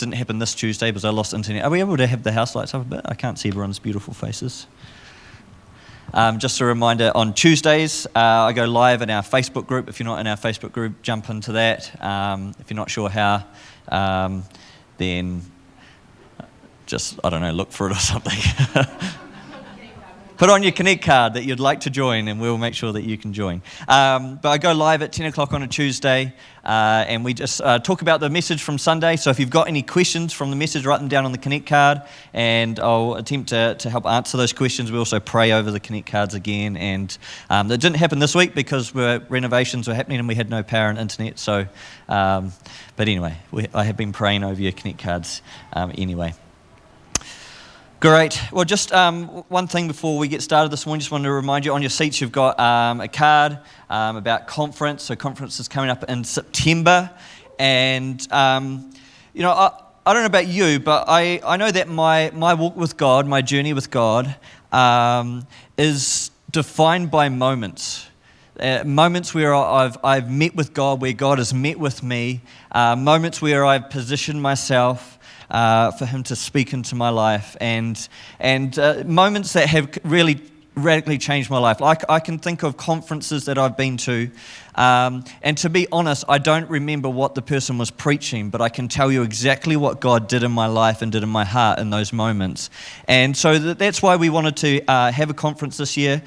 didn't happen this Tuesday because I lost internet. Are we able to have the house lights up a bit? I can't see everyone's beautiful faces. Just a reminder, on Tuesdays, I go live in our Facebook group. If you're not in our Facebook group, jump into that. If you're not sure how, then just, I don't know, look for it or something. Put on your Connect card that you'd like to join, and we'll make sure that you can join. But I go live at 10 o'clock on a Tuesday, and we just talk about the message from Sunday. So if you've got any questions from the message, write them down on the Connect card, and I'll attempt to help answer those questions. We also pray over the Connect cards again, and that didn't happen this week because renovations were happening and we had no power and internet. So, but anyway, I have been praying over your Connect cards anyway. Great. Well, just one thing before we get started this morning, just wanted to remind you on your seats you've got a card about conference. So conference is coming up in September. And, I don't know about you, but I know that my walk with God, my journey with God, is defined by moments. Moments where I've met with God, where God has met with me. Moments where I've positioned myself for Him to speak into my life, and moments that have really radically changed my life. Like I can think of conferences that I've been to, and to be honest, I don't remember what the person was preaching, but I can tell you exactly what God did in my life and did in my heart in those moments. And so that's why we wanted to have a conference this year.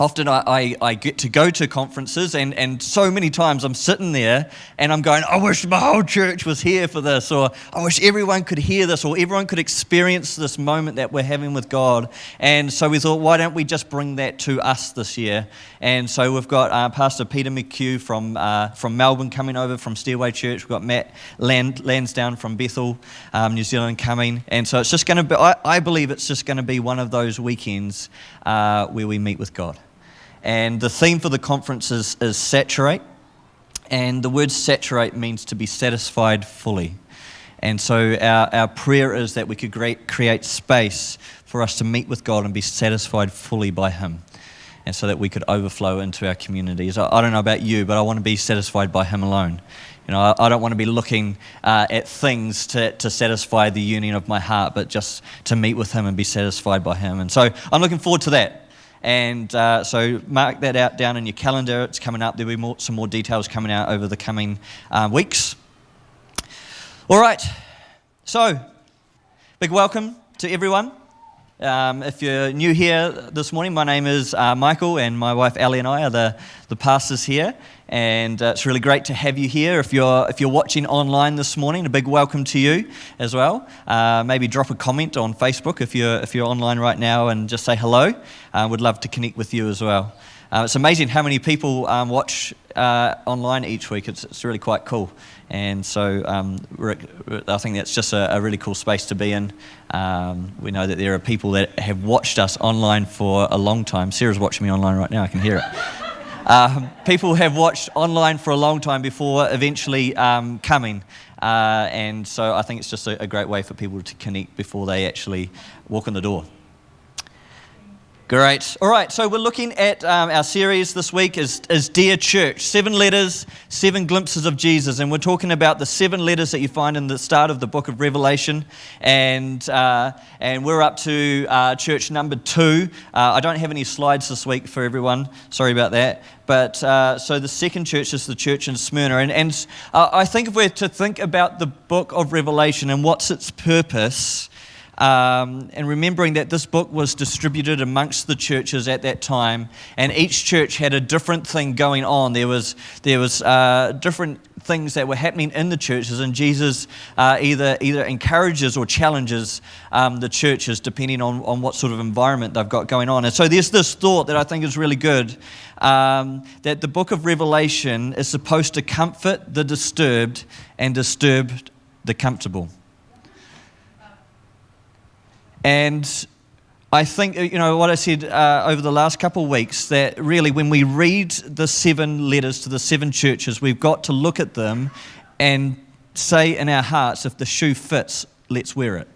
Often I get to go to conferences, and so many times I'm sitting there and I'm going, I wish my whole church was here for this, or I wish everyone could hear this, or everyone could experience this moment that we're having with God. And so we thought, why don't we just bring that to us this year? And so we've got Pastor Peter McHugh from Melbourne coming over from Stairway Church. We've got Matt Lansdowne from Bethel, New Zealand coming. And so it's just going to be, I believe it's just going to be one of those weekends where we meet with God. And the theme for the conference is saturate. And the word saturate means to be satisfied fully. And so our prayer is that we could create space for us to meet with God and be satisfied fully by Him. And so that we could overflow into our communities. I don't know about you, but I want to be satisfied by Him alone. I don't want to be looking at things to satisfy the union of my heart, but just to meet with Him and be satisfied by Him. And so I'm looking forward to that. And so mark that out down in your calendar. It's coming up. There'll be some more details coming out over the coming weeks. All right. So, big welcome to everyone. If you're new here this morning, my name is Michael, and my wife Ellie and I are the pastors here. And it's really great to have you here. If you're watching online this morning, a big welcome to you as well. Maybe drop a comment on Facebook if you're online right now, and just say hello. Would love to connect with you as well. It's amazing how many people watch online each week. It's really quite cool. And so I think that's just a really cool space to be in. We know that there are people that have watched us online for a long time. Sarah's watching me online right now. I can hear it. People have watched online for a long time before eventually coming. And so I think it's just a great way for people to connect before they actually walk in the door. Great. All right, so we're looking at our series this week is Dear Church, 7 letters, 7 glimpses of Jesus. And we're talking about the 7 letters that you find in the start of the book of Revelation. And we're up to church number 2. I don't have any slides this week for everyone. Sorry about that. But so the second church is the church in Smyrna. And I think if we're to think about the book of Revelation and what's its purpose, and remembering that this book was distributed amongst the churches at that time, and each church had a different thing going on. There was different things that were happening in the churches, and Jesus either encourages or challenges the churches depending on what sort of environment they've got going on. And so there's this thought that I think is really good, that the book of Revelation is supposed to comfort the disturbed and disturb the comfortable. And I think, what I said over the last couple of weeks, that really when we read the 7 letters to the 7 churches, we've got to look at them and say in our hearts, if the shoe fits, let's wear it.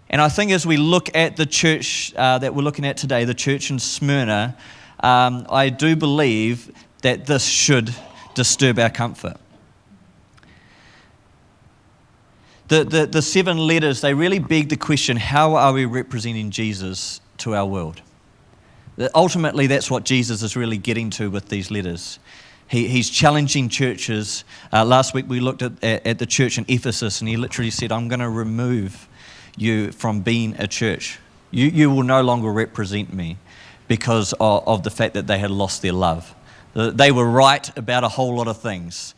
And I think as we look at the church that we're looking at today, the church in Smyrna, I do believe that this should disturb our comfort. The 7 letters, they really beg the question, how are we representing Jesus to our world? Ultimately, that's what Jesus is really getting to with these letters. He's challenging churches. Last week we looked at the church in Ephesus, and he literally said, I'm going to remove you from being a church. You will no longer represent me because of the fact that they had lost their love. They were right about a whole lot of things,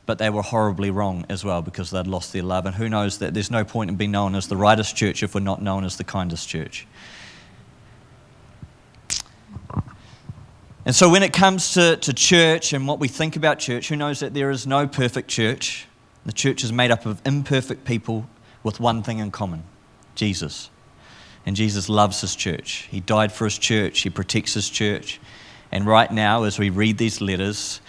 but they were horribly wrong as well because they'd lost their love. And who knows that there's no point in being known as the rightest church if we're not known as the kindest church. And so when it comes to church and what we think about church, who knows that there is no perfect church? The church is made up of imperfect people with one thing in common, Jesus. And Jesus loves his church. He died for his church. He protects his church. And right now, as we read these letters,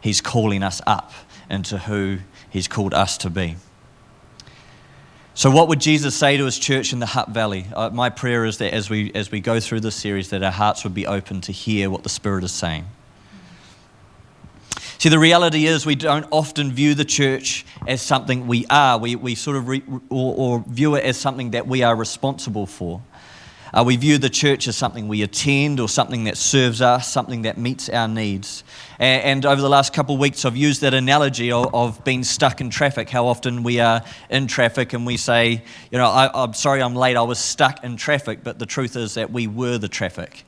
he's calling us up into who he's called us to be. So what would Jesus say to his church in the Hutt Valley? My prayer is that as we go through this series, that our hearts would be open to hear what the Spirit is saying. See, the reality is we don't often view the church as something we are. We sort of or view it as something that we are responsible for. We view the church as something we attend or something that serves us, something that meets our needs. And over the last couple of weeks, I've used that analogy of being stuck in traffic, how often we are in traffic and we say, I'm sorry I'm late, I was stuck in traffic, but the truth is that we were the traffic.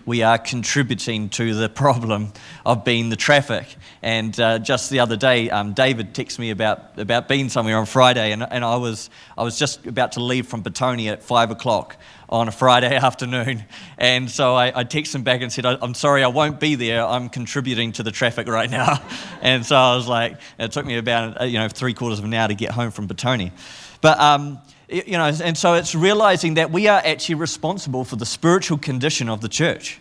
We are contributing to the problem of being the traffic. And just the other day, David texted me about being somewhere on Friday, and I was just about to leave from Petone at 5 o'clock on a Friday afternoon. And so I texted him back and said, I'm sorry, I won't be there. I'm contributing to the traffic right now. And so I was like, it took me about 3/4 of an hour to get home from Petone. But and so it's realizing that we are actually responsible for the spiritual condition of the church.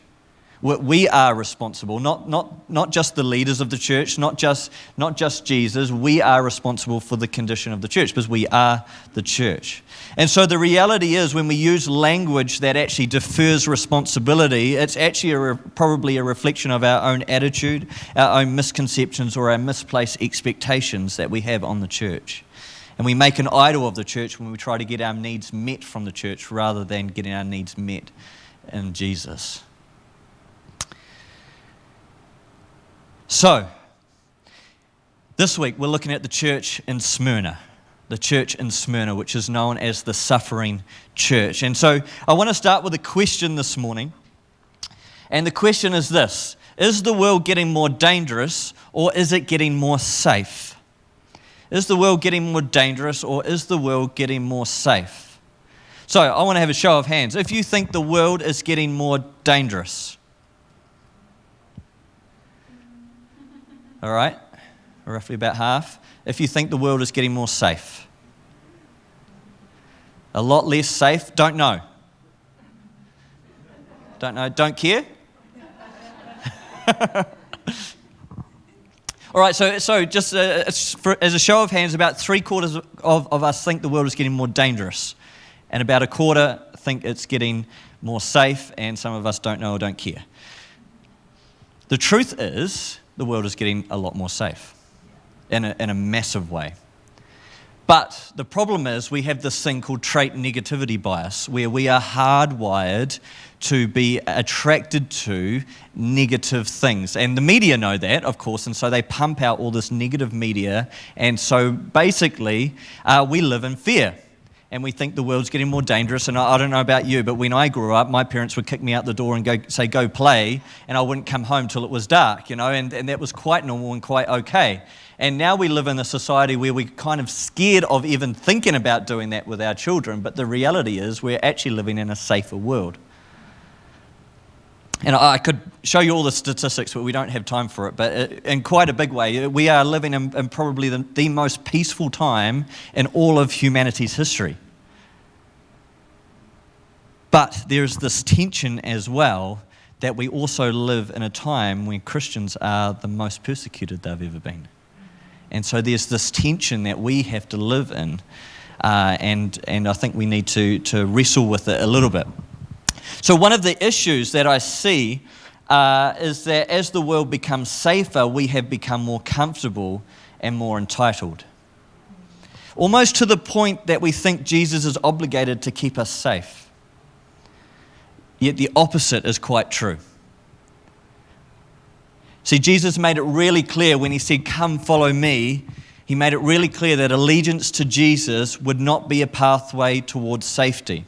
We are responsible, not just the leaders of the church, not just Jesus. We are responsible for the condition of the church because we are the church. And so the reality is when we use language that actually defers responsibility, it's actually probably a reflection of our own attitude, our own misconceptions or our misplaced expectations that we have on the church. And we make an idol of the church when we try to get our needs met from the church rather than getting our needs met in Jesus. So, this week we're looking at the church in Smyrna, which is known as the suffering church. And so I want to start with a question this morning. And the question is this: is the world getting more dangerous or is it getting more safe? Is the world getting more dangerous or is the world getting more safe? So I want to have a show of hands. If you think the world is getting more dangerous. All right, roughly about half. If you think the world is getting more safe. A lot less safe, don't know. Don't know, don't care? All right, so just as a show of hands, about 3/4 of us think the world is getting more dangerous, and about 1/4 think it's getting more safe, and some of us don't know or don't care. The truth is, the world is getting a lot more safe in a massive way. But the problem is we have this thing called trait negativity bias, where we are hardwired to be attracted to negative things. And the media know that, of course, and so they pump out all this negative media. And so basically, we live in fear. And we think the world's getting more dangerous. And I don't know about you, but when I grew up, my parents would kick me out the door and go play, and I wouldn't come home till it was dark, and that was quite normal and quite okay. And now we live in a society where we're kind of scared of even thinking about doing that with our children, but the reality is we're actually living in a safer world. And I could show you all the statistics, but we don't have time for it. But in quite a big way, we are living in probably the most peaceful time in all of humanity's history. But there's this tension as well that we also live in a time when Christians are the most persecuted they've ever been. And so there's this tension that we have to live in, and I think we need to wrestle with it a little bit. So one of the issues that I see is that as the world becomes safer, we have become more comfortable and more entitled. almost to the point that we think Jesus is obligated to keep us safe. Yet the opposite is quite true. See, Jesus made it really clear when he said, "Come, follow me." He made it really clear that allegiance to Jesus would not be a pathway towards safety.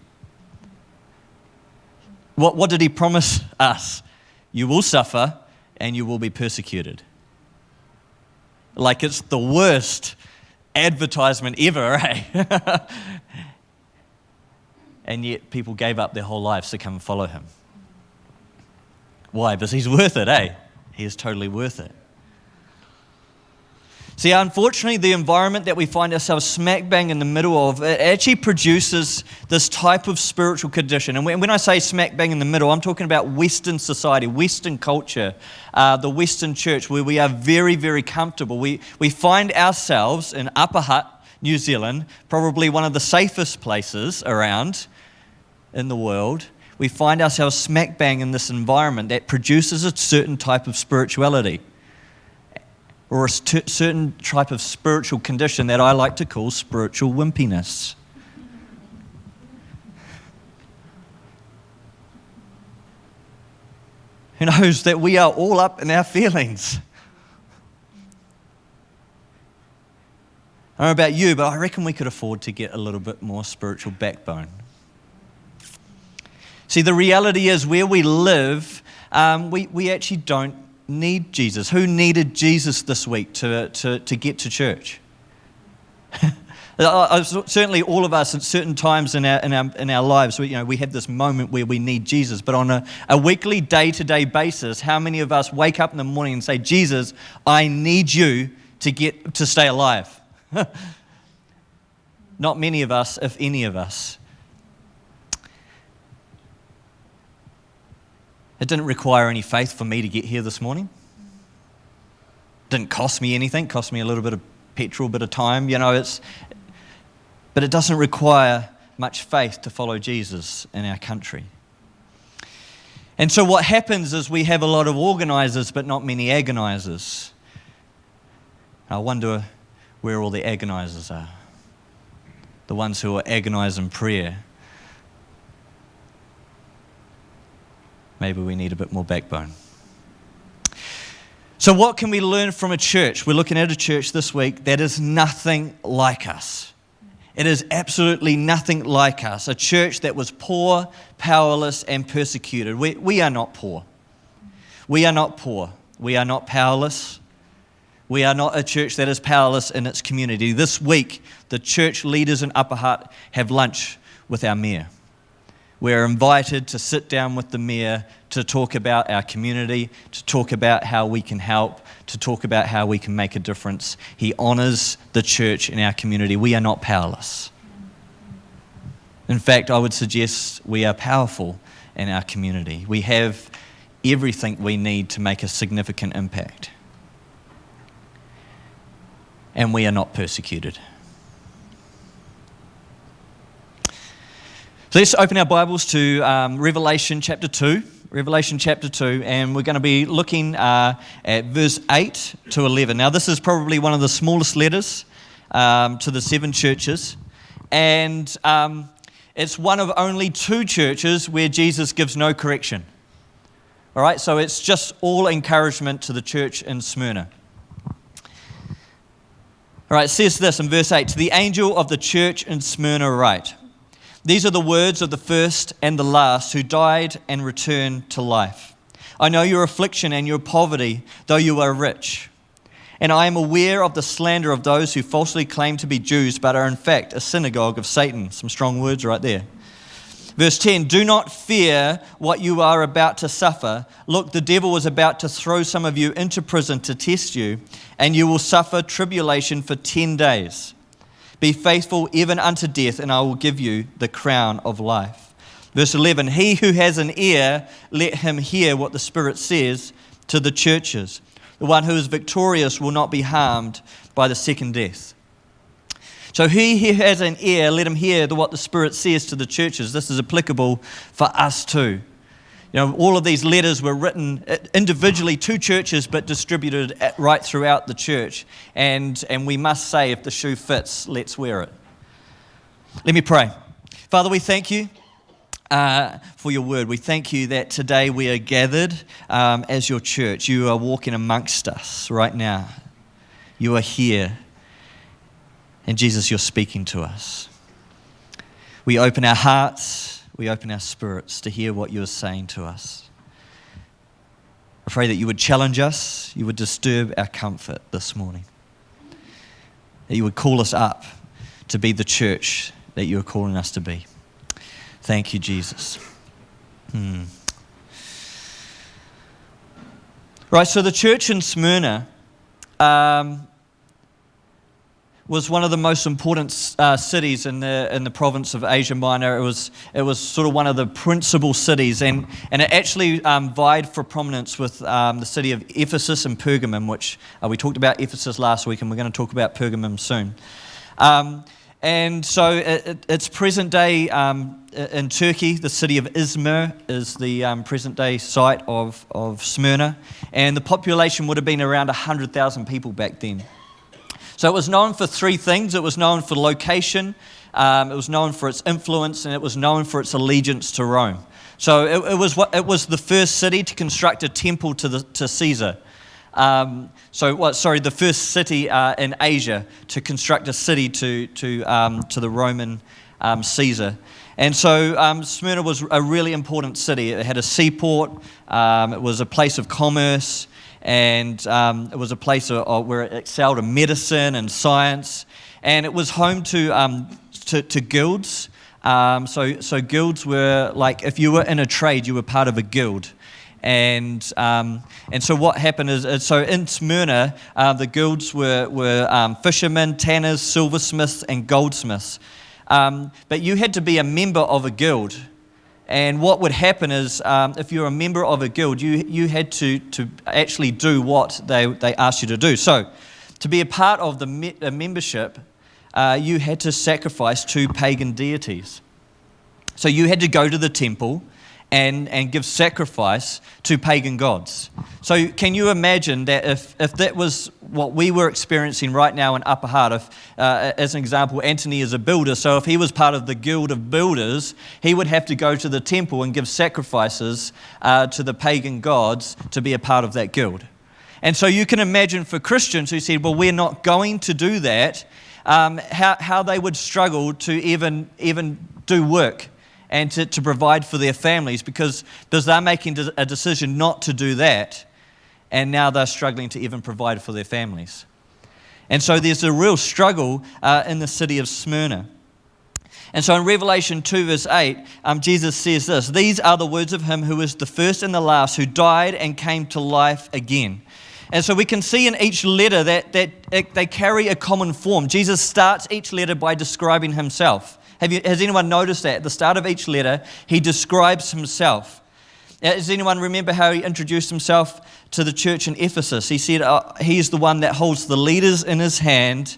What did he promise us? You will suffer and you will be persecuted. Like it's the worst advertisement ever, eh? And yet people gave up their whole lives to come and follow him. Why? Because he's worth it, eh? He is totally worth it. See, unfortunately, the environment that we find ourselves smack bang in the middle of, it actually produces this type of spiritual condition. And when I say smack bang in the middle, I'm talking about Western society, Western culture, the Western church, where we are very, very comfortable. We find ourselves in Upper Hutt, New Zealand, probably one of the safest places around in the world. We find ourselves smack bang in this environment that produces a certain type of spirituality, or a certain type of spiritual condition that I like to call spiritual wimpiness. Who knows that we are all up in our feelings? I don't know about you, but I reckon we could afford to get a little bit more spiritual backbone. See, the reality is where we live, we actually don't need Jesus. Who needed Jesus this week to get to church? Certainly all of us at certain times in our lives, we have this moment where we need Jesus. But on a weekly, day-to-day basis, how many of us wake up in the morning and say, "Jesus, I need you to stay alive"? Not many of us, if any of us. It didn't require any faith for me to get here this morning. It didn't cost me anything. It cost me a little bit of petrol, a bit of time. But it doesn't require much faith to follow Jesus in our country. And so what happens is we have a lot of organisers, but not many agonisers. I wonder where all the agonisers are. The ones who are agonise in prayer. Maybe we need a bit more backbone. So what can we learn from a church? We're looking at a church this week that is nothing like us. It is absolutely nothing like us. A church that was poor, powerless, and persecuted. We are not poor. We are not poor. We are not powerless. We are not a church that is powerless in its community. This week, the church leaders in Upper Hutt have lunch with our mayor. We're invited to sit down with the mayor to talk about our community, to talk about how we can help, to talk about how we can make a difference. He honours the church in our community. We are not powerless. In fact, I would suggest we are powerful in our community. We have everything we need to make a significant impact. And we are not persecuted. So let's open our Bibles to Revelation chapter 2. Revelation chapter 2, and we're going to be looking at verse 8 to 11. Now, this is probably one of the smallest letters to the 7 churches, and it's one of only 2 churches where Jesus gives no correction. All right, so it's just all encouragement to the church in Smyrna. All right, it says this in verse 8, "To the angel of the church in Smyrna write, these are the words of the first and the last who died and returned to life. I know your affliction and your poverty, though you are rich. And I am aware of the slander of those who falsely claim to be Jews, but are in fact a synagogue of Satan." Some strong words right there. Verse 10, "Do not fear what you are about to suffer. Look, the devil is about to throw some of you into prison to test you, and you will suffer tribulation for 10 days. Be faithful even unto death, and I will give you the crown of life." Verse 11, "He who has an ear, let him hear what the Spirit says to the churches. The one who is victorious will not be harmed by the second death." So he who has an ear, let him hear what the Spirit says to the churches. This is applicable for us too. All of these letters were written individually to churches, but distributed right throughout the church. And we must say, if the shoe fits, let's wear it. Let me pray. Father, we thank you for your word. We thank you that today we are gathered as your church. You are walking amongst us right now. You are here. And Jesus, you're speaking to us. We open our hearts. We open our spirits to hear what you are saying to us. I pray that you would challenge us, you would disturb our comfort this morning, that you would call us up to be the church that you are calling us to be. Thank you, Jesus. Right, so the church in Smyrna was one of the most important cities in the province of Asia Minor. It was sort of one of the principal cities, and it actually vied for prominence with the city of Ephesus and Pergamum, which we talked about Ephesus last week, and we're going to talk about Pergamum soon. And so it's present day in Turkey. The city of Izmir is the present day site of Smyrna, and the population would have been around 100,000 people back then. So it was known for three things. It was known for location, it was known for its influence, and it was known for its allegiance to Rome. So it was the first city to construct a temple to Caesar. The first city in Asia to construct a city to the Roman Caesar. And so Smyrna was a really important city. It had a seaport. It was a place of commerce. And it was a place where it excelled in medicine and science, and it was home to guilds. So guilds were like, if you were in a trade, you were part of a guild, and so what happened is so in Smyrna, the guilds were fishermen, tanners, silversmiths, and goldsmiths. But you had to be a member of a guild. And what would happen is, if you're a member of a guild, you had to actually do what they asked you to do. So, to be a part of the membership, you had to sacrifice to pagan deities. So you had to go to the temple and give sacrifice to pagan gods. So can you imagine that if that was what we were experiencing right now in Upper Hutt, as an example, Anthony is a builder, so if he was part of the guild of builders, he would have to go to the temple and give sacrifices to the pagan gods to be a part of that guild. And so you can imagine for Christians who said, well, we're not going to do that, how they would struggle to even do work and to provide for their families because they're making a decision not to do that, and now they're struggling to even provide for their families. And so there's a real struggle in the city of Smyrna. And so in Revelation 2 verse 8, Jesus says this, "These are the words of him who is the first and the last, who died and came to life again." And so we can see in each letter that they carry a common form. Jesus starts each letter by describing himself. Has anyone noticed that? At the start of each letter, he describes himself. Does anyone remember how he introduced himself to the church in Ephesus? He said he's the one that holds the leaders in his hand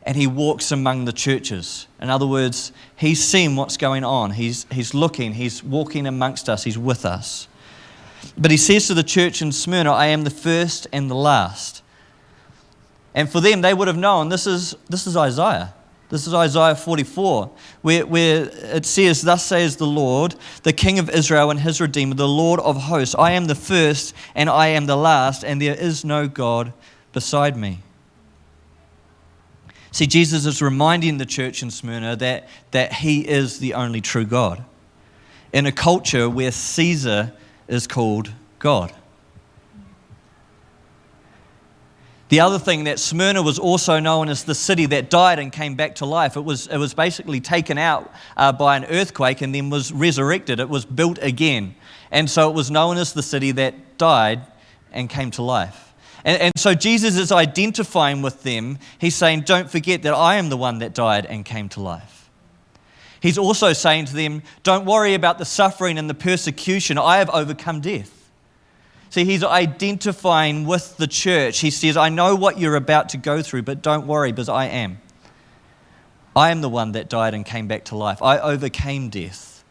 and he walks among the churches. In other words, he's seen what's going on. He's looking, he's walking amongst us, he's with us. But he says to the church in Smyrna, "I am the first and the last." And for them, they would have known this is Isaiah. This is Isaiah 44, where it says, "Thus says the Lord, the King of Israel and his Redeemer, the Lord of hosts. I am the first and I am the last, and there is no God beside me." See, Jesus is reminding the church in Smyrna that he is the only true God in a culture where Caesar is called God. The other thing, that Smyrna was also known as the city that died and came back to life. It was basically taken out by an earthquake and then was resurrected. It was built again. And so it was known as the city that died and came to life. And so Jesus is identifying with them. He's saying, don't forget that I am the one that died and came to life. He's also saying to them, don't worry about the suffering and the persecution. I have overcome death. See, he's identifying with the church. He says, I know what you're about to go through, but don't worry, because I am. I am the one that died and came back to life. I overcame death.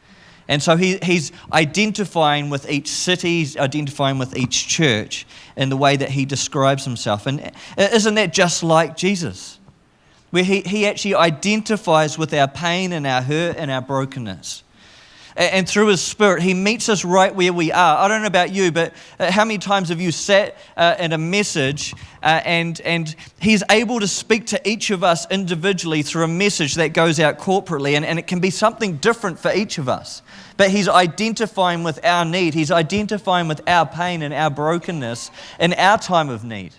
And so he's identifying with each city, he's identifying with each church in the way that he describes himself. And isn't that just like Jesus? Where he actually identifies with our pain and our hurt and our brokenness. And through his Spirit, he meets us right where we are. I don't know about you, but how many times have you sat in a message and he's able to speak to each of us individually through a message that goes out corporately, and it can be something different for each of us. But he's identifying with our need. He's identifying with our pain and our brokenness in our time of need.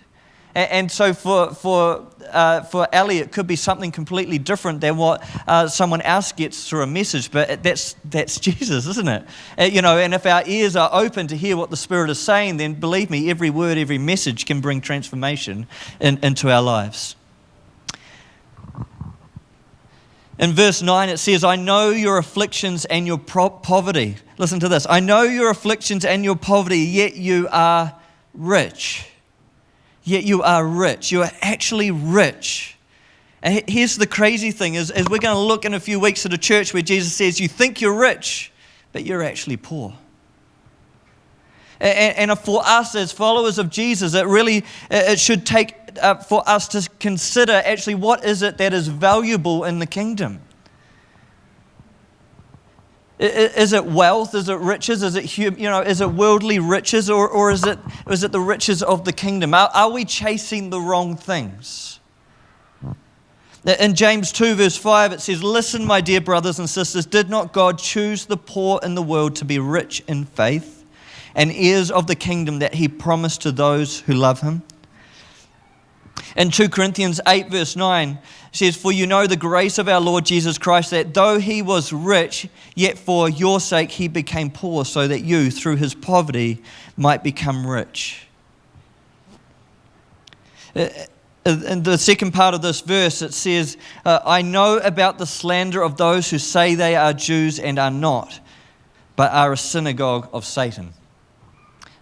And so for Ali, it could be something completely different than what someone else gets through a message. But that's Jesus, isn't it? And if our ears are open to hear what the Spirit is saying, then believe me, every word, every message can bring transformation into our lives. In verse 9, it says, I know your afflictions and your poverty. Listen to this. I know your afflictions and your poverty, yet you are rich. Yet you are rich. You are actually rich. And here's the crazy thing is we're going to look in a few weeks at a church where Jesus says, you think you're rich, but you're actually poor. And for us as followers of Jesus, it should take for us to consider actually what is it that is valuable in the kingdom. Is it wealth? Is it riches? Is it worldly riches, or is it the riches of the kingdom? Are we chasing the wrong things? In James 2 verse 5 it says, listen, my dear brothers and sisters, did not God choose the poor in the world to be rich in faith and heirs of the kingdom that he promised to those who love him? In 2 Corinthians 8 verse 9, it says, for you know the grace of our Lord Jesus Christ, that though he was rich, yet for your sake he became poor, so that you, through his poverty, might become rich. In the second part of this verse, it says, I know about the slander of those who say they are Jews and are not, but are a synagogue of Satan.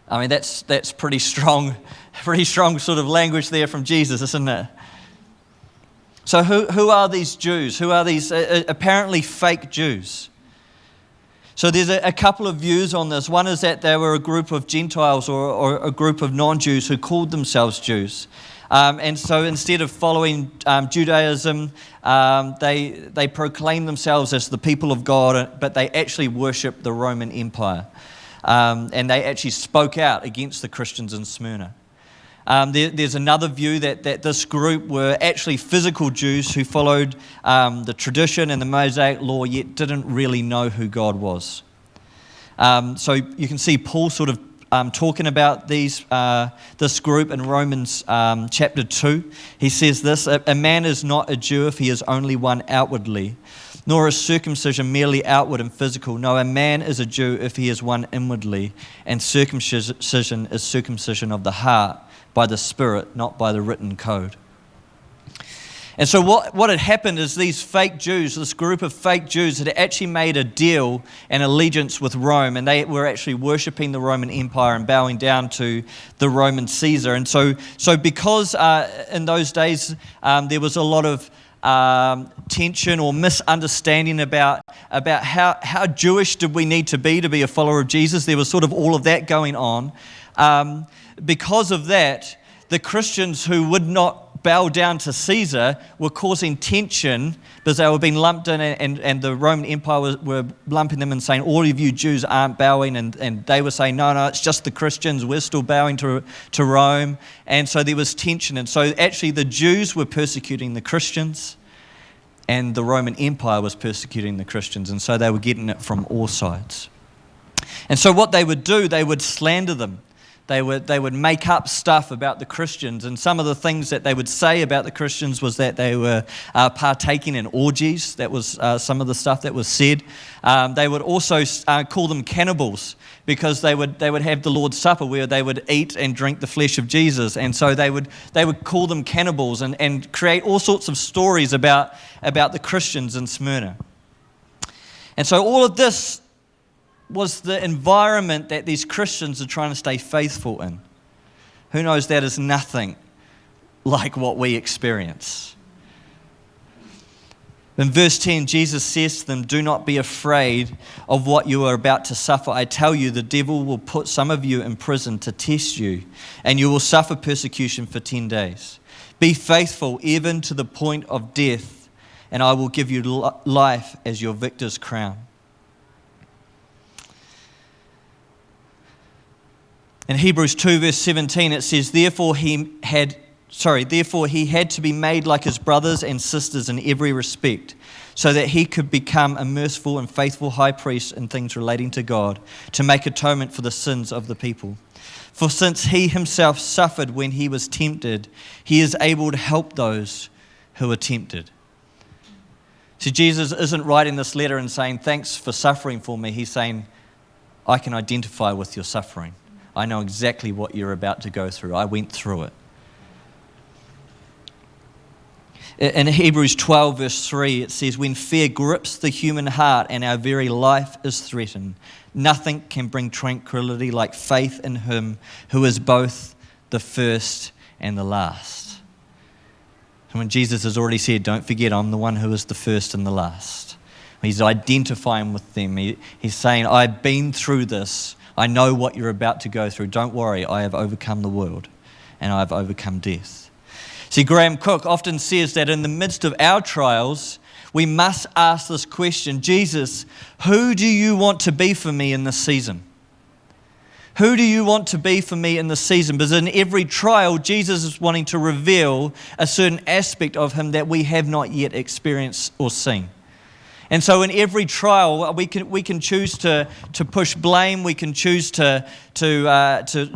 I mean, that's pretty strong sort of language there from Jesus, isn't it? So who are these Jews? Who are these apparently fake Jews? So there's a couple of views on this. One is that they were a group of Gentiles or a group of non-Jews who called themselves Jews. And so instead of following Judaism, they proclaim themselves as the people of God, but they actually worship the Roman Empire. And they actually spoke out against the Christians in Smyrna. There's another view that this group were actually physical Jews who followed the tradition and the Mosaic law, yet didn't really know who God was. So you can see Paul sort of talking about this group in Romans chapter 2. He says this, a man is not a Jew if he is only one outwardly, nor is circumcision merely outward and physical. No, a man is a Jew if he is one inwardly, and circumcision is circumcision of the heart by the Spirit, not by the written code. And so what had happened is these fake Jews, this group of fake Jews, had actually made a deal and allegiance with Rome, and they were actually worshipping the Roman Empire and bowing down to the Roman Caesar. And so because in those days there was a lot of tension or misunderstanding about how Jewish did we need to be a follower of Jesus. There was sort of all of that going on. Because of that, the Christians who would not bow down to Caesar were causing tension because they were being lumped in, and the Roman Empire were lumping them and saying, all of you Jews aren't bowing, and they were saying, no, it's just the Christians, we're still bowing to Rome. And so there was tension, and so actually the Jews were persecuting the Christians, and the Roman Empire was persecuting the Christians, and so they were getting it from all sides. And so what they would do, they would slander them. They would make up stuff about the Christians, and some of the things that they would say about the Christians was that they were partaking in orgies. That was some of the stuff that was said. They would also call them cannibals, because they would have the Lord's Supper where they would eat and drink the flesh of Jesus, and so they would call them cannibals and create all sorts of stories about the Christians in Smyrna. And so all of this was the environment that these Christians are trying to stay faithful in. Who knows, that is nothing like what we experience. In verse 10, Jesus says to them, "Do not be afraid of what you are about to suffer. I tell you, the devil will put some of you in prison to test you, and you will suffer persecution for 10 days. Be faithful even to the point of death, and I will give you life as your victor's crown." In Hebrews 2 verse 17 it says, Therefore he had to be made like his brothers and sisters in every respect, so that he could become a merciful and faithful high priest in things relating to God, to make atonement for the sins of the people. For since he himself suffered when he was tempted, he is able to help those who are tempted. See, Jesus isn't writing this letter and saying, "Thanks for suffering for me." He's saying, "I can identify with your suffering. I know exactly what you're about to go through. I went through it." In Hebrews 12 verse 3 it says, "When fear grips the human heart and our very life is threatened, nothing can bring tranquility like faith in him who is both the first and the last." And when Jesus has already said, "Don't forget, I'm the one who is the first and the last." He's identifying with them. He's saying, "I've been through this. I know what you're about to go through. Don't worry, I have overcome the world and I have overcome death." See, Graham Cook often says that in the midst of our trials, we must ask this question: Jesus, who do you want to be for me in this season? Who do you want to be for me in this season? Because in every trial, Jesus is wanting to reveal a certain aspect of him that we have not yet experienced or seen. And so in every trial, we can choose to push blame. We can choose to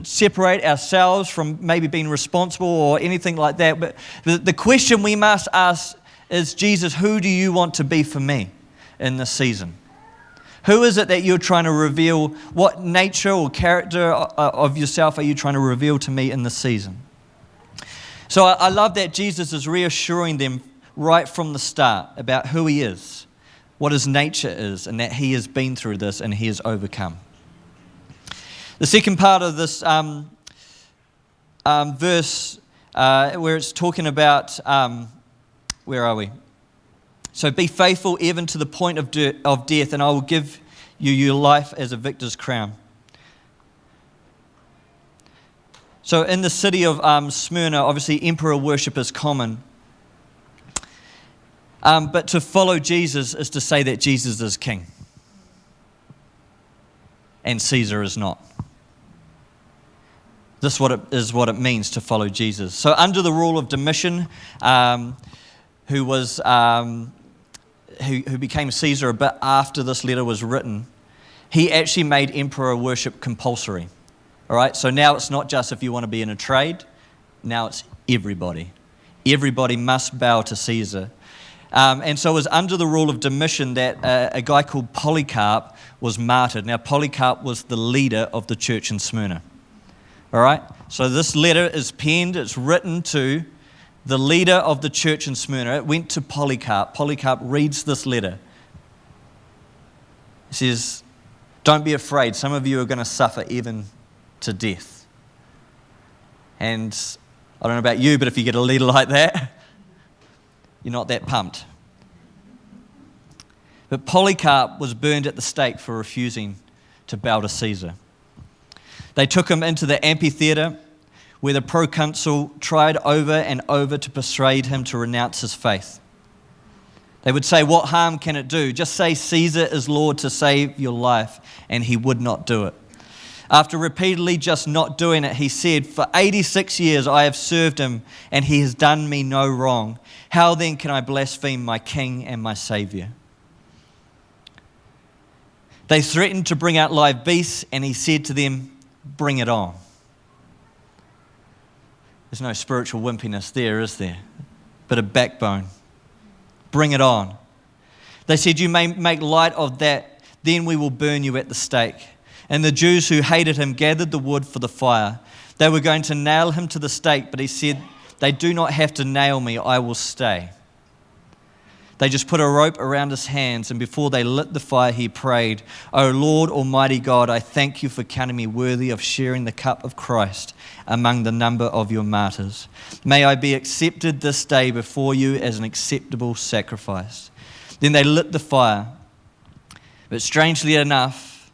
separate ourselves from maybe being responsible or anything like that. But the question we must ask is, Jesus, who do you want to be for me in this season? Who is it that you're trying to reveal? What nature or character of yourself are you trying to reveal to me in this season? So I love that Jesus is reassuring them right from the start about who he is, what his nature is, and that he has been through this and he has overcome. The second part of this verse, where it's talking about, where are we? So be faithful even to the point of death, and I will give you your life as a victor's crown. So in the city of Smyrna, obviously emperor worship is common. But to follow Jesus is to say that Jesus is king and Caesar is not. This is what it means to follow Jesus. So under the rule of Domitian, who became Caesar a bit after this letter was written, he actually made emperor worship compulsory. All right, so now it's not just if you want to be in a trade, now it's everybody. Everybody must bow to Caesar. And so it was under the rule of Domitian that a guy called Polycarp was martyred. Now, Polycarp was the leader of the church in Smyrna. All right? So this letter is penned, it's written to the leader of the church in Smyrna. It went to Polycarp. Polycarp reads this letter. He says, "Don't be afraid. Some of you are going to suffer even to death." And I don't know about you, but if you get a leader like that, you're not that pumped. But Polycarp was burned at the stake for refusing to bow to Caesar. They took him into the amphitheater where the proconsul tried over and over to persuade him to renounce his faith. They would say, "What harm can it do? Just say Caesar is Lord to save your life," and he would not do it. After repeatedly just not doing it, he said, "For 86 years I have served him, and he has done me no wrong. How then can I blaspheme my king and my savior?" They threatened to bring out live beasts, and he said to them, "Bring it on." There's no spiritual wimpiness there, is there? Bit of backbone. Bring it on. They said, "You may make light of that, then we will burn you at the stake." And the Jews who hated him gathered the wood for the fire. They were going to nail him to the stake, but he said, "They do not have to nail me, I will stay." They just put a rope around his hands, and before they lit the fire, he prayed, "O Lord Almighty God, I thank you for counting me worthy of sharing the cup of Christ among the number of your martyrs. May I be accepted this day before you as an acceptable sacrifice." Then they lit the fire. But strangely enough,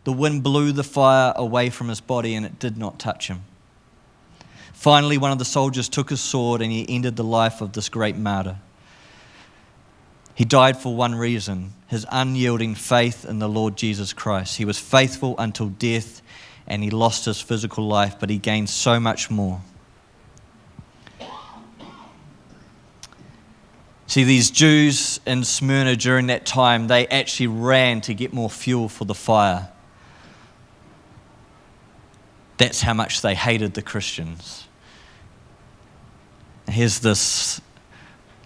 the wind blew the fire away from his body and it did not touch him. Finally, one of the soldiers took his sword and he ended the life of this great martyr. He died for one reason, his unyielding faith in the Lord Jesus Christ. He was faithful until death and he lost his physical life, but he gained so much more. See, these Jews in Smyrna during that time, they actually ran to get more fuel for the fire. That's how much they hated the Christians. Here's this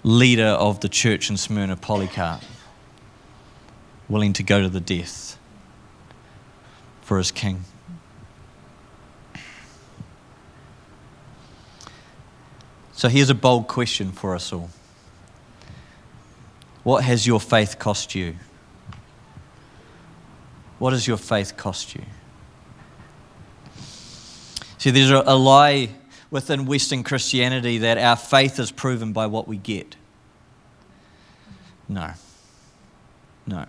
leader of the church in Smyrna, Polycarp, willing to go to the death for his king. So here's a bold question for us all. What has your faith cost you? What has your faith cost you? See, there's a lie within Western Christianity that our faith is proven by what we get. No. No,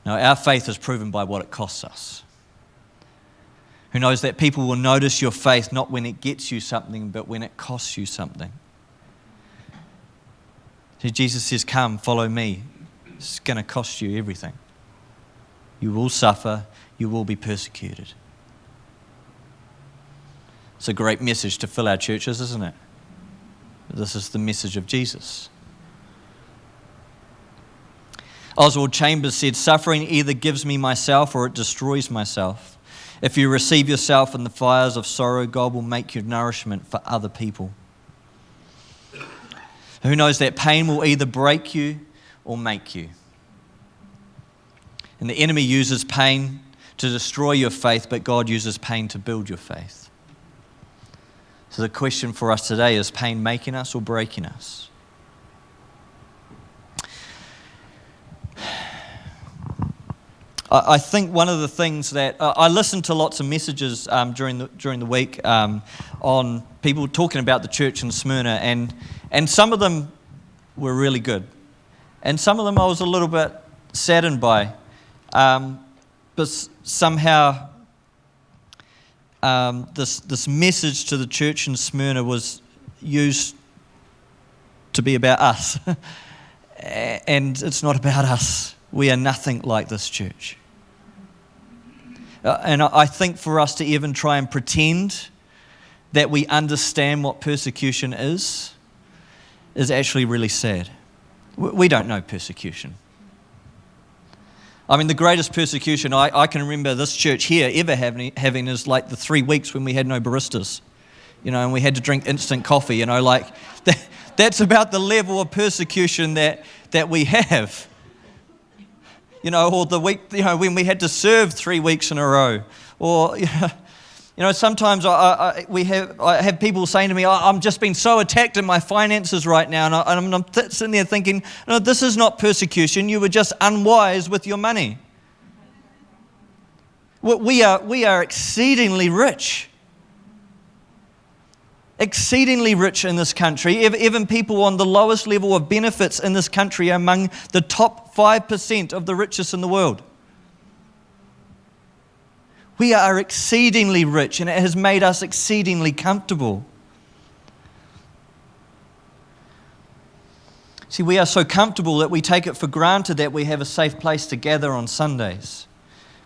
our faith is proven by what it costs us. Who knows that people will notice your faith not when it gets you something, but when it costs you something. See, Jesus says, "Come, follow me." It's going to cost you everything. You will suffer. You will be persecuted. It's a great message to fill our churches, isn't it? This is the message of Jesus. Oswald Chambers said, "Suffering either gives me myself or it destroys myself. If you receive yourself in the fires of sorrow, God will make you nourishment for other people." Who knows that pain will either break you or make you? And the enemy uses pain to destroy your faith, but God uses pain to build your faith. So the question for us today is pain making us or breaking us? I think one of the things that I listened to lots of messages during the week on people talking about the church in Smyrna, and some of them were really good, and some of them I was a little bit saddened by, but somehow this message to the church in Smyrna was used to be about us, and it's not about us. We are nothing like this church. And I think for us to even try and pretend that we understand what persecution is actually really sad. We don't know persecution. I mean, the greatest persecution I can remember this church here ever having is like the 3 weeks when we had no baristas, and we had to drink instant coffee, that's about the level of persecution that we have. Or the week, when we had to serve 3 weeks in a row. Or, sometimes I have people saying to me, "I'm just being so attacked in my finances right now." And I'm sitting there thinking, no, this is not persecution. You were just unwise with your money. We are exceedingly rich. Exceedingly rich in this country. Even people on the lowest level of benefits in this country are among the top 5% of the richest in the world. We are exceedingly rich, and it has made us exceedingly comfortable. See, we are so comfortable that we take it for granted that we have a safe place to gather on Sundays.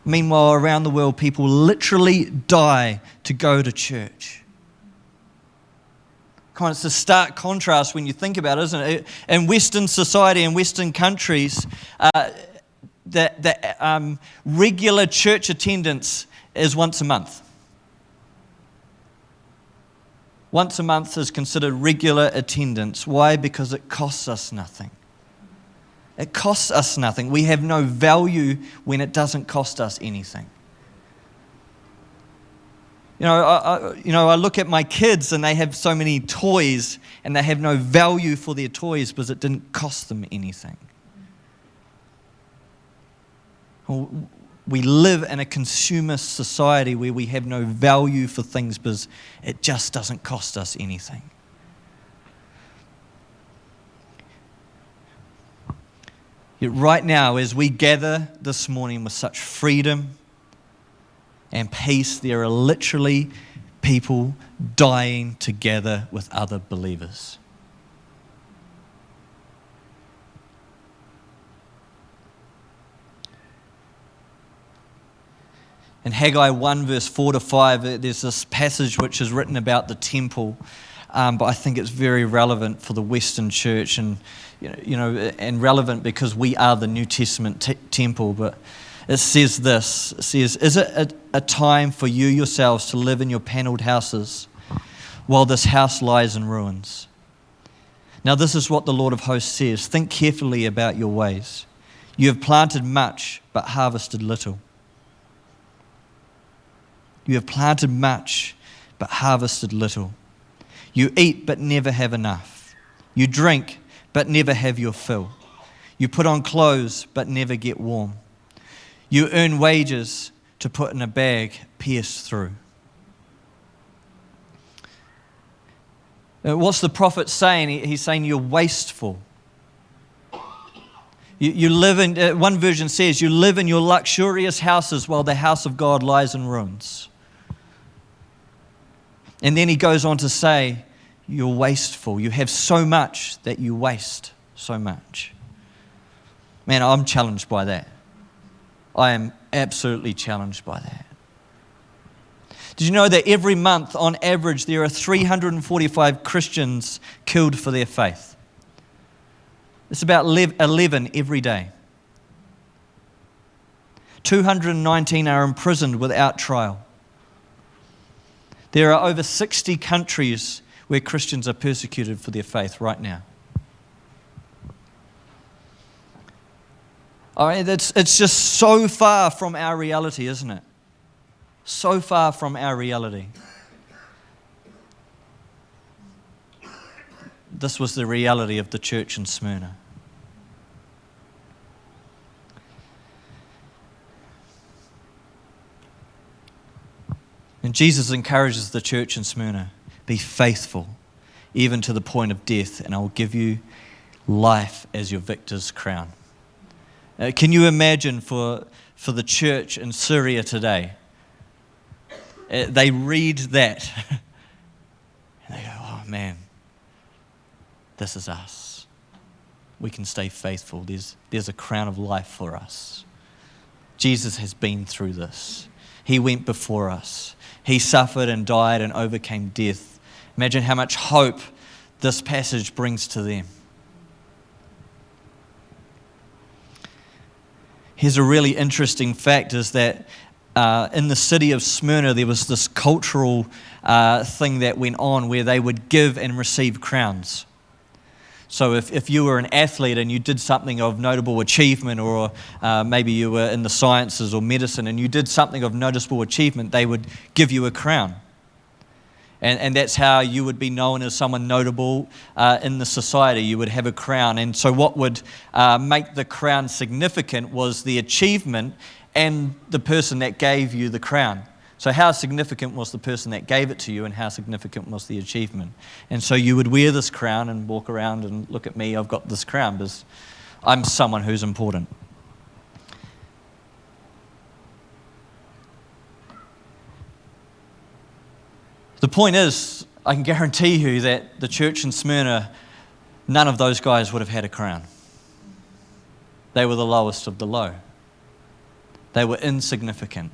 Meanwhile, around the world, people literally die to go to church. Come on, it's a stark contrast when you think about it, isn't it? In Western society and Western countries, the regular church attendance is once a month. Once a month is considered regular attendance. Why? Because it costs us nothing. It costs us nothing. We have no value when it doesn't cost us anything. I look at my kids and they have so many toys and they have no value for their toys because it didn't cost them anything. We live in a consumer society where we have no value for things because it just doesn't cost us anything. Yet right now, as we gather this morning with such freedom and peace, there are literally people dying together with other believers. In Haggai 1 verse 4 to 5, there's this passage which is written about the temple, but I think it's very relevant for the Western church, and and relevant because we are the New Testament temple. But it says this: it says, "Is it a time for you yourselves to live in your panelled houses, while this house lies in ruins? Now this is what the Lord of hosts says: think carefully about your ways. You have planted much, but harvested little. You have planted much, but harvested little. You eat, but never have enough. You drink, but never have your fill. You put on clothes, but never get warm. You earn wages to put in a bag pierced through." What's the prophet saying? He's saying you're wasteful. You live in, one version says, you live in your luxurious houses while the house of God lies in ruins. And then he goes on to say, you're wasteful. You have so much that you waste so much. Man, I'm challenged by that. I am absolutely challenged by that. Did you know that every month, on average, there are 345 Christians killed for their faith? It's about 11 every day. 219 are imprisoned without trial. There are over 60 countries where Christians are persecuted for their faith right now. It's just so far from our reality, isn't it? So far from our reality. This was the reality of the church in Smyrna. And Jesus encourages the church in Smyrna, be faithful, even to the point of death, and I will give you life as your victor's crown. Can you imagine for the church in Syria today? They read that and they go, oh man, this is us. We can stay faithful. There's a crown of life for us. Jesus has been through this. He went before us. He suffered and died and overcame death. Imagine how much hope this passage brings to them. Here's a really interesting fact, is that in the city of Smyrna, there was this cultural thing that went on where they would give and receive crowns. So if you were an athlete and you did something of notable achievement, or maybe you were in the sciences or medicine and you did something of noticeable achievement, they would give you a crown. And that's how you would be known as someone notable in the society. You would have a crown. And so what would make the crown significant was the achievement and the person that gave you the crown. So how significant was the person that gave it to you, and how significant was the achievement? And so you would wear this crown and walk around and look at me, I've got this crown because I'm someone who's important. The point is, I can guarantee you that the church in Smyrna, none of those guys would have had a crown. They were the lowest of the low. They were insignificant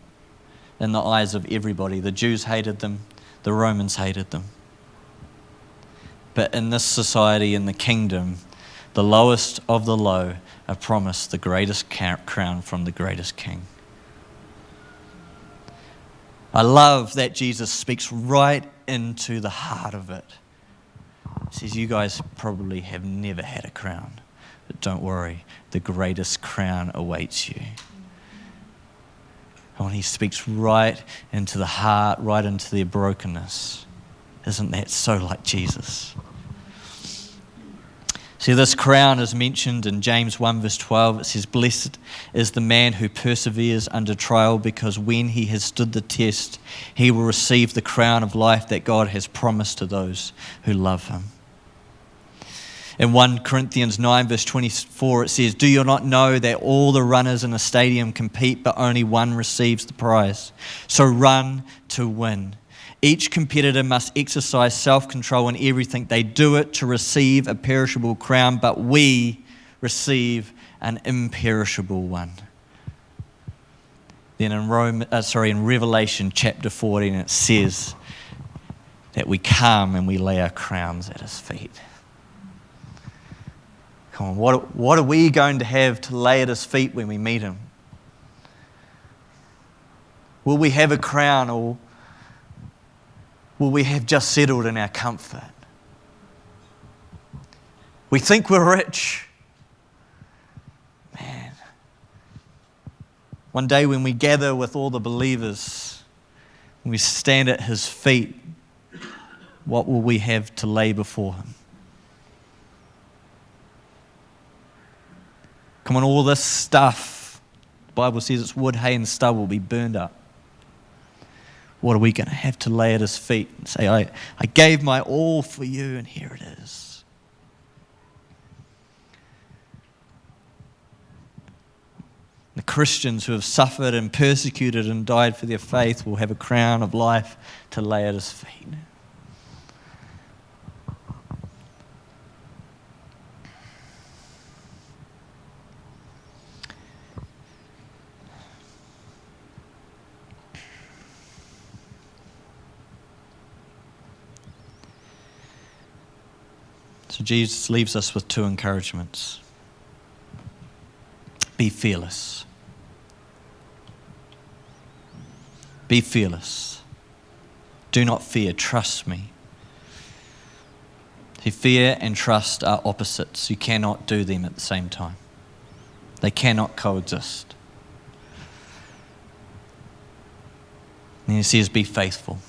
in the eyes of everybody. The Jews hated them, the Romans hated them. But in this society, in the kingdom, the lowest of the low are promised the greatest crown from the greatest king. I love that Jesus speaks right into the heart of it. He says, you guys probably have never had a crown, but don't worry, the greatest crown awaits you. And when he speaks right into the heart, right into their brokenness. Isn't that so like Jesus? See, this crown is mentioned in James 1 verse 12. It says, "Blessed is the man who perseveres under trial, because when he has stood the test, he will receive the crown of life that God has promised to those who love him." In 1 Corinthians 9 verse 24, it says, "Do you not know that all the runners in a stadium compete, but only one receives the prize? So run to win. Each competitor must exercise self-control in everything. They do it to receive a perishable crown, but we receive an imperishable one." Then in Revelation chapter 14, it says that we come and we lay our crowns at his feet. Come on, what are we going to have to lay at his feet when we meet him? Will we have a crown, or will we have just settled in our comfort? We think we're rich. Man. One day when we gather with all the believers, when we stand at his feet, what will we have to lay before him? Come on, all this stuff, the Bible says it's wood, hay and stubble, will be burned up. What are we going to have to lay at his feet and say, I gave my all for you, and here it is. The Christians who have suffered and persecuted and died for their faith will have a crown of life to lay at his feet. So Jesus leaves us with two encouragements. Be fearless. Be fearless. Do not fear, trust me. See, fear and trust are opposites. You cannot do them at the same time. They cannot coexist. And he says, be faithful.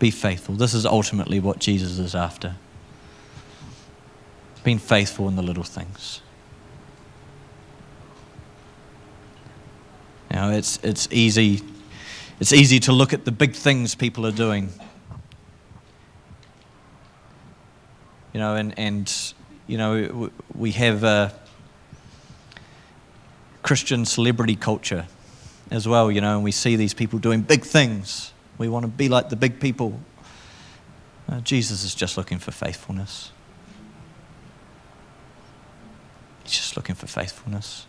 Be faithful. This is ultimately what Jesus is after. Being faithful in the little things. You know, it's easy to look at the big things people are doing. You know, and you know, we have a Christian celebrity culture as well, you know, and we see these people doing big things. We want to be like the big people. Jesus is just looking for faithfulness. He's just looking for faithfulness.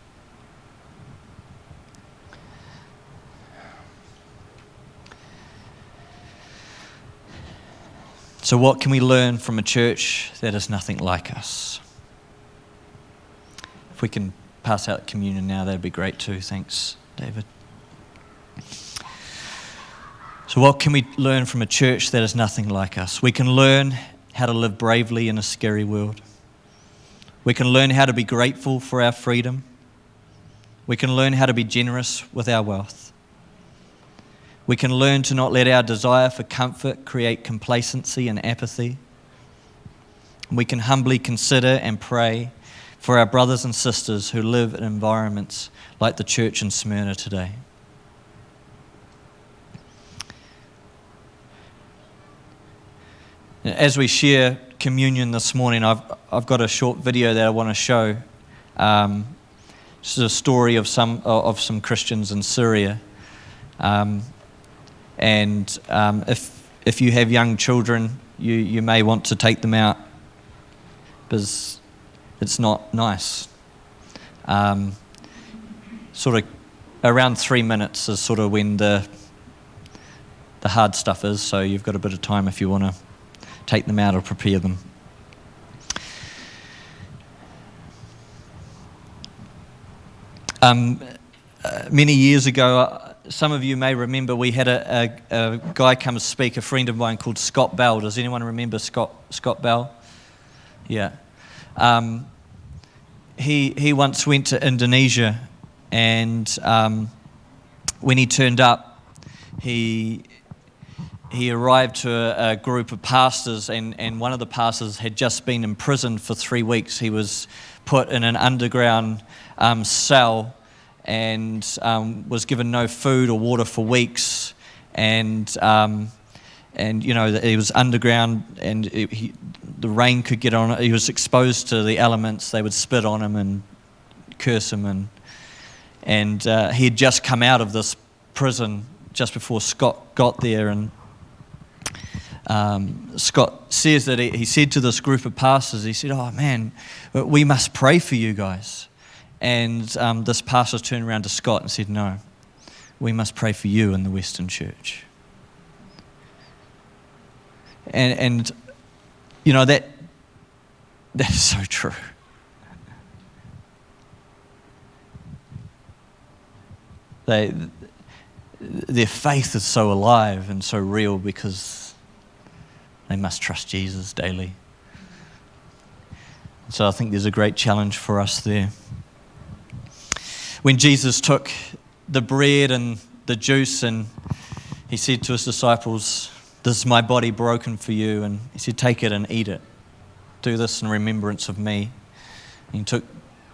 So what can we learn from a church that is nothing like us? If we can pass out communion now, that'd be great too. Thanks, David. So what can we learn from a church that is nothing like us? We can learn how to live bravely in a scary world. We can learn how to be grateful for our freedom. We can learn how to be generous with our wealth. We can learn to not let our desire for comfort create complacency and apathy. We can humbly consider and pray for our brothers and sisters who live in environments like the church in Smyrna today. As we share communion this morning, I've got a short video that I want to show. This is a story of some Christians in Syria. If you have young children, you may want to take them out because it's not nice. Sort of around 3 minutes is sort of when the hard stuff is, so you've got a bit of time if you want to take them out or prepare them. Many years ago, some of you may remember we had a guy come speak, a friend of mine called Scott Bell. Does anyone remember Scott Bell? Yeah. He once went to Indonesia and when he turned up, he arrived to a group of pastors, and one of the pastors had just been imprisoned for 3 weeks. He was put in an underground cell and was given no food or water for weeks, and you know, he was underground, and the rain could get on it. He was exposed to the elements. They would spit on him and curse him, and he had just come out of this prison just before Scott got there, and Scott says that he said to this group of pastors, he said, "Oh man, we must pray for you guys." And this pastor turned around to Scott and said, "No, we must pray for you in the Western Church." And you know, that is so true. Their faith is so alive and so real because they must trust Jesus daily. So I think there's a great challenge for us there. When Jesus took the bread and the juice and he said to his disciples, "This is my body broken for you," and he said, "Take it and eat it. Do this in remembrance of me." And he took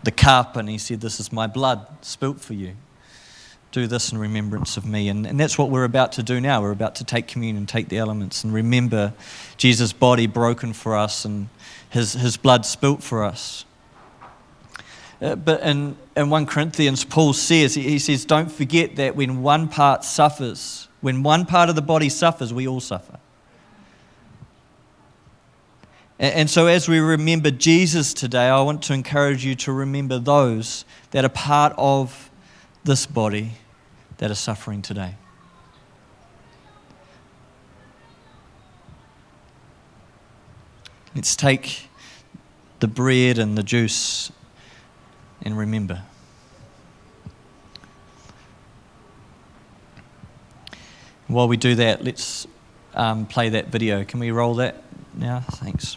the cup and he said, "This is my blood spilt for you. Do this in remembrance of me." And that's what we're about to do now. We're about to take communion, take the elements, and remember Jesus' body broken for us and his blood spilt for us. But in 1 Corinthians, Paul says, he says, don't forget that when one part suffers, when one part of the body suffers, we all suffer. And so as we remember Jesus today, I want to encourage you to remember those that are part of this body that are suffering today. Let's take the bread and the juice and remember. While we do that, let's play that video. Can we roll that now? Thanks.